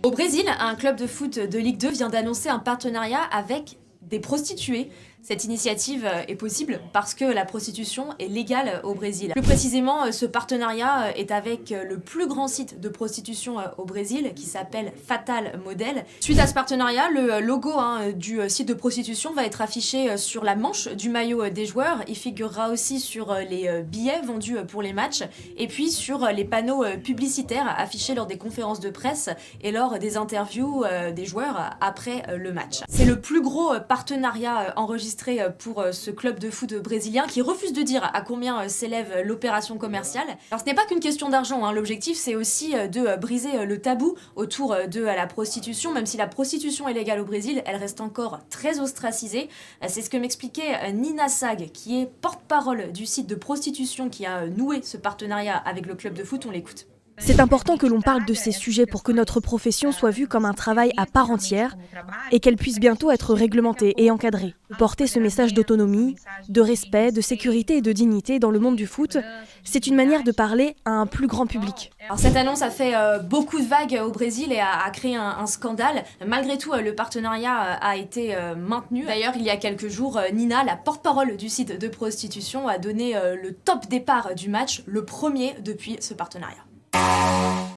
Au Brésil, un club de foot de Ligue 2 vient d'annoncer un partenariat avec des prostituées. Cette initiative est possible parce que la prostitution est légale au Brésil. Plus précisément, ce partenariat est avec le plus grand site de prostitution au Brésil qui s'appelle Fatal Model. Suite à ce partenariat, le logo du site de prostitution va être affiché sur la manche du maillot des joueurs. Il figurera aussi sur les billets vendus pour les matchs et puis sur les panneaux publicitaires affichés lors des conférences de presse et lors des interviews des joueurs après le match. C'est le plus gros partenariat enregistré pour ce club de foot brésilien qui refuse de dire à combien s'élève l'opération commerciale. Alors ce n'est pas qu'une question d'argent, l'objectif c'est aussi de briser le tabou autour de la prostitution. Même si la prostitution est légale au Brésil, elle reste encore très ostracisée. C'est ce que m'expliquait Nina Sag, qui est porte-parole du site de prostitution qui a noué ce partenariat avec le club de foot. On l'écoute. C'est important que l'on parle de ces sujets pour que notre profession soit vue comme un travail à part entière et qu'elle puisse bientôt être réglementée et encadrée. Porter ce message d'autonomie, de respect, de sécurité et de dignité dans le monde du foot, c'est une manière de parler à un plus grand public. Alors cette annonce a fait beaucoup de vagues au Brésil et a créé un scandale. Malgré tout, le partenariat a été maintenu. D'ailleurs, il y a quelques jours, Nina, la porte-parole du site de prostitution, a donné le top départ du match, le premier depuis ce partenariat.